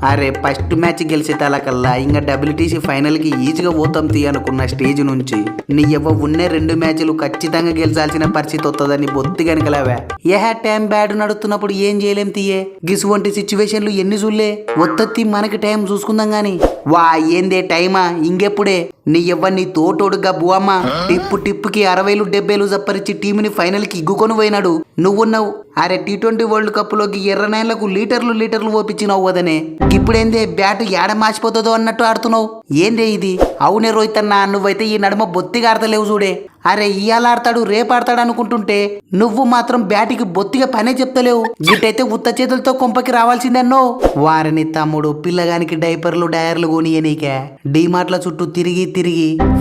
అరే first match గెలిచే తలకల్లా ఇంకా డబ్ల్యూటీసీ ఫైనల్ కి ఈజీగా పోతాం తీ అనుకున్న స్టేజ్ నుంచి నీ ఎవ్వ ఉన్నే 2 మ్యాచ్లు ఖచ్చితంగా గెలిచాల్సిన పరిస్థితి వస్తుందని బొత్తి కనుకలావా టైం బ్యాడ్ నడుస్తున్నప్పుడు ఏం చేయలేం తీయే గిసువంటి సిచ్యువేషన్లు ఎన్ని చూడలే ఒత్తత్తి మనకి టైం చూసుకుందాం గాని వా ఏందే టైమా ఇంకెప్పుడే నీ ఎవ్వ నీ తోటోడుగా బువమ్మ టిప్పుకి 60,000 70,000 జప్పరిచ్చి టీంని ఫైనల్ కి ఇగ్గుకొని పోయినాడు నువ్వున్నావు. అరే T20 వరల్డ్ కప్ లోకి ఎర్రనాయలకు లీటర్లు ఓపించినావు వదనే ఇప్పుడేందే బ్యాట్ ఏడ మార్చిపోతుందో అన్నట్టు ఆడుతున్నావు ఏందే ఇది. అవునే రోహిత్ అన్న నువ్వైతే ఈ నడుమ బొత్తిగా ఆడతలేవు చూడే. అరే ఇయాల ఆడతాడు రేపు ఆడతాడు అనుకుంటుంటే నువ్వు మాత్రం బ్యాటికి బొత్తిగా పనే చెప్తలేవు. గిట్టయితే ఉత్త చేతులతో కొంపకి రావాల్సిందన్నో. వారిని తమ్ముడు పిల్లగానికి డైపర్లు డయర్లు కొనియనీకే డీమార్ట్ల చుట్టూ తిరిగి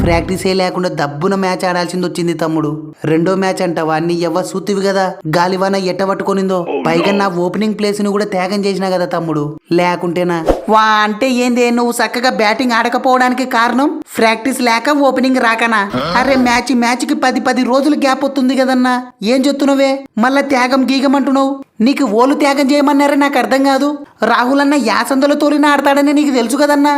ప్రాక్టీసే లేకుండా దబ్బున మ్యాచ్ ఆడాల్సింది వచ్చింది తమ్ముడు. రెండో మ్యాచ్ అంటావా నీ ఎవ్వ సూతివి కదా గాలివాన ఎట్ట పట్టుకొనిందో. పైగా నా ఓపెనింగ్ ప్లేస్ ని కూడా త్యాగం చేసినా కదా తమ్ముడు లేకుంటేనా. వా అంటే ఏందే నువ్వు చక్కగా బ్యాటింగ్ ఆడకపోవడానికి కారణం ప్రాక్టీస్ లేక ఓపెనింగ్ రాకనా. అరే మ్యాచ్ కి 10 రోజులు గ్యాప్ వస్తుంది కదన్నా ఏం చెప్తున్నావే మళ్ళా త్యాగం గీగమంటున్నావు. నీకు ఓలు త్యాగం చేయమన్నారే నాకు అర్థం కాదు. రాహుల్ అన్న యాసందలో తోలిన ఆడతాడని నీకు తెలుసు కదన్నా.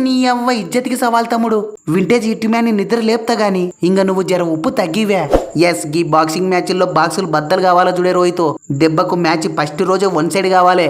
నీ అవ్వ ఇజ్జతికి సవాల్ తమ్ముడు. వింటేజ్ హిట్మ్యాన్ని నిద్ర లేపుతా గాని ఇంక నువ్వు జర ఉప్పు తగ్గివే. ఎస్ గీ బాక్సింగ్ మ్యాచ్ల్లో బాక్సులు బద్దలు కావాలా చూడే రోహితో దెబ్బకు మ్యాచ్ ఫస్ట్ రోజే 1 సైడ్ కావాలి.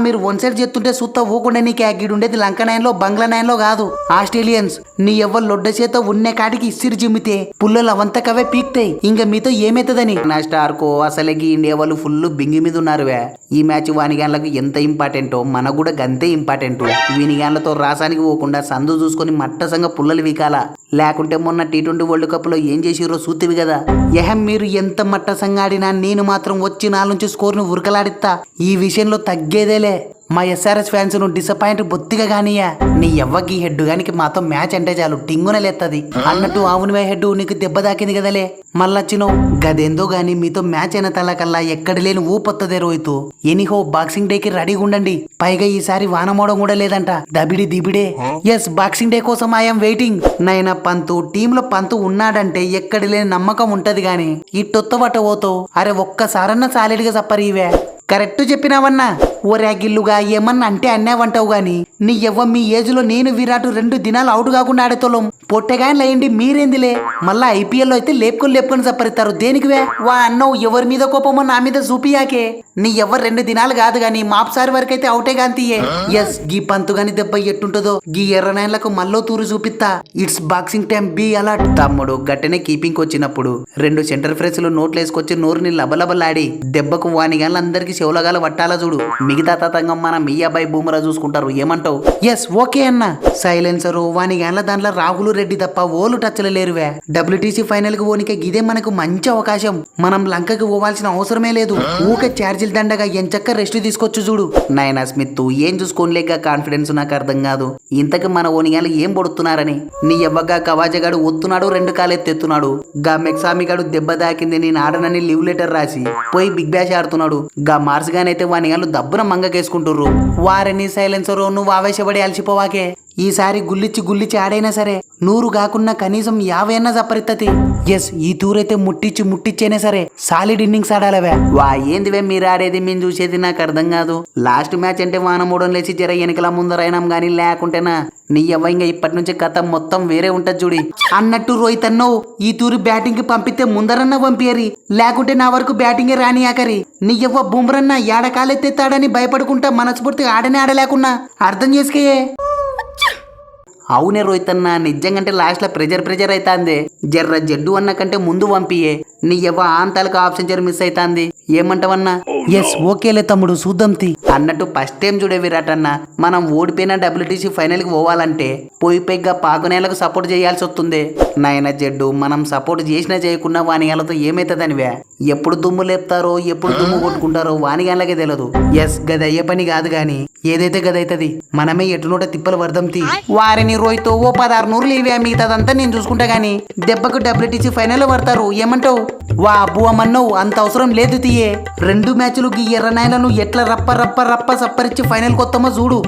మీరు 1 సైడ్ చేస్తుంటే సుత్తా ఊకుండా నీకు గీడుండేది లంక 9లో బంగ్లా 9లో కాదు. ఆస్ట్రేలియన్స్ నీ ఎవ్వ లొడ్డ చేత ఉన్నే కాటికి ఇసిరి జిమ్మితే పుల్లలు అవంతకవే పీక్తాయి. ఇంక మీతో ఏమైతుందని నా స్టార్ కో అసలే గీ ఇండియా వాళ్ళు ఫుల్ బింగి మీద ఉన్నారువే. ఈ మ్యాచ్ వానిగాన్లకు ఎంత ఇంపార్టెంటో మనకు కూడా గంతే ఇంపార్టెంట్. వీనిగాన్లతో రాసానికి పోకుండా సందు చూసుకొని మట్టసంగా పుల్లలు వీకాలా. లేకుంటే మొన్న T20 వరల్డ్ కప్ లో ఏం చేసిరో చూతివి కదా. మీరు ఎంత మట్టసంగా ఆడినా నేను మాత్రం వచ్చి 4 నుంచి స్కోర్ ను ఉరకలాడిస్తా. ఈ విషయంలో తగ్గేదేలే. మా SRH ఫ్యాన్స్ ను డిసప్పాయింట్ బొత్తిగా గానియా. నీ ఎవ్వకి హెడ్ గానికి మాతో మ్యాచ్ అంటే చాలు టింగునలేత్తది అన్నట్టు. అవునువే హెడ్ నీకు దెబ్బ తాకింది కదలే మళ్ళొచ్చినావు గదేందో గాని మీతో మ్యాచ్ అయిన తలకల్లా ఎక్కడ లేని ఊపొత్తదే రోహితు. ఎనీహో బాక్సింగ్ డే కి రెడీగా ఉండండి. పైగా ఈసారి వానమోడం కూడా లేదంట దిబిడే. ఎస్ బాక్సింగ్ డే కోసం ఐఎమ్ వెయిటింగ్. నైనా పంతు టీంలో పంతు ఉన్నాడంటే ఎక్కడ లేని నమ్మకం ఉంటది గాని ఈ టొత్తబట్ట పోతావు. అరే ఒక్కసారన్నా సాలిడ్ గా చెప్పరు ఇవే. కరెక్ట్ చెప్పినావన్నా. ఓ ర్యాగిల్లుగా ఏమన్నా అంటే అన్నావంటావు గాని నీ ఎవ్వ మీ ఏజ్ లో నేను విరాట్ 2 దినాలు అవుట్ కాకుండా ఆడేతోళ్ళం. పొట్టెగాని లేయండి మీరేందిలే. మళ్ళా IPL లో అయితే లేపుకొని సప్పరిస్తారు దేనికివే. వా అన్నవు ఎవరి మీద కోపమో నా మీద చూపియాకే. నీ ఎవరు 2 దినాలు కాదు గాని మాప్సారి వరకు అయితే అవుటే గాంతియే. ఎస్ గీ పంతు గాని దెబ్బ ఎట్టుంటదో గీ ఎర్రనాయలకు మల్లో తూరు చూపిస్తా. It's boxing time be alert తమ్ముడు. గట్టనే కీపింగ్ వచ్చినప్పుడు 2 సెంటర్ ఫ్రెస్లు నోట్లేసుకొచ్చి నోరుని లబలబలాడి దెబ్బకు వానిగాన్లు అందరికి చెవులగాల వట్టాలా చూడు. మిగతా తతంగం మన మీ అబ్బాయి బూమరా చూసుకుంటారు ఏమంటావు. ఎస్ ఓకే అన్న. సైలెన్సరు వానిగాన్ల దాంట్లో రాహుల్ రెడ్డి తప్ప ఓలు టచ్లు లేరువే. WTC ఫైనల్ కి పోనికే ఇదే మనకు మంచి అవకాశం. మనం లంకకి పోవాల్సిన అవసరమే లేదు. ఊకే ఛార్జీలు దండగా ఎంచక్క రెస్ట్ తీసుకోవచ్చు చూడు. నైనా స్మిత్ ఏం చూసుకోలేక కాన్ఫిడెన్స్ నాకు అర్థం కాదు. ఇంతకు మన ఓనిగాలు ఏం పొడుతున్నారని. నీ ఎవ్వగా కవాజగాడు ఒత్తున్నాడు 2 కాలెత్తెత్తున్నాడు. గా మెక్సామిగాడు దెబ్బ దాకింది నేను ఆడనని లీవ్ లెటర్ రాసి పోయి బిగ్ బ్యాష్ ఆడుతున్నాడు. గా మార్స్ గానైతే వానిగాళ్ళు దబ్బున మంగకేసుకుంటుర్రు. వారిని సైలెన్సరు నువ్వు ఆవేశపడి అలసిపోవాకే. ఈసారి గుల్లిచ్చి ఆడైనా సరే 100 కాకున్నా కనీసం 50 అన్నా సపరిత్తతి. ఎస్ ఈ తూరైతే ముట్టిచ్చైనా సరే సాలిడ్ ఇన్నింగ్స్ ఆడాలవే. వా ఏందివే మీరు ఆడేది మేము చూసేది నాకు అర్థం కాదు. లాస్ట్ మ్యాచ్ అంటే వానమూడం లేచి జర వెనకల ముందరైనాం గానీ లేకుంటేనా నీ అవ్వ ఇంకా ఇప్పటి నుంచి కథ మొత్తం వేరే ఉంటది చూడి. అన్నట్టు రోహిత్ అన్నో ఈ తూరి బ్యాటింగ్ కి పంపితే ముందరన్నా పంపియరి లేకుంటే నా వరకు బ్యాటింగే రాని ఆకరి. నీ అవ్వ బుమ్రన్నా ఏడకాలెత్తేస్తాడని భయపడుకుంటా మనస్ఫూర్తిగా ఆడనే ఆడలేకున్నా అర్థం చేసుకయే. అవునే రోహిత్ అన్న నిజంగంటే లాస్ట్ లో ప్రెజర్ అవుతాంది. జర్ర జడ్డు అన్న కంటే ముందు పంపియే. నీ ఎవ్వ ఆంతాలకు ఆప్షన్ జర మిస్ అవుతాంది ఏమంటావన్నా. ఎస్ ఓకేలే తమ్ముడు చూద్దాం తి అన్నట్టు ఫస్ట్ టైం చూడే విరాట్ అన్న మనం ఓడిపోయిన WTC ఫైనల్ కి పోవాలంటే పోయిగా పాకునేలకు సపోర్ట్ చేయాల్సి వస్తుంది. నాయన జడ్డు మనం సపోర్ట్ చేసినా చేయకున్నా వానిగాలతో ఏమైతుందనివే. ఎప్పుడు దుమ్ము లేపుతారో ఎప్పుడు దుమ్ము కొట్టుకుంటారో వానిగాళ్ళకే తెలియదు. ఎస్ గది అయ్యే పని కాదు గాని ఏదైతే గదైతుంది మనమే ఎటునోట తిప్పలు వర్ధం తీ. వారిని రోహితో ఓ 16 నూరులు ఇవే మిగతాదంతా నేను చూసుకుంటా గానీ దెబ్బకు WTC ఫైనల్ లో పడతారు ఏమంటావు. వా అబ్బు అమ్మన్నవు అంత అవసరం లేదు తీయే. 2 మ్యాచ్లు గీ ఎర్రనాయలను ఎట్లా రప్ప సప్పరిచ్చి ఫైనల్ కొత్తమో చూడు.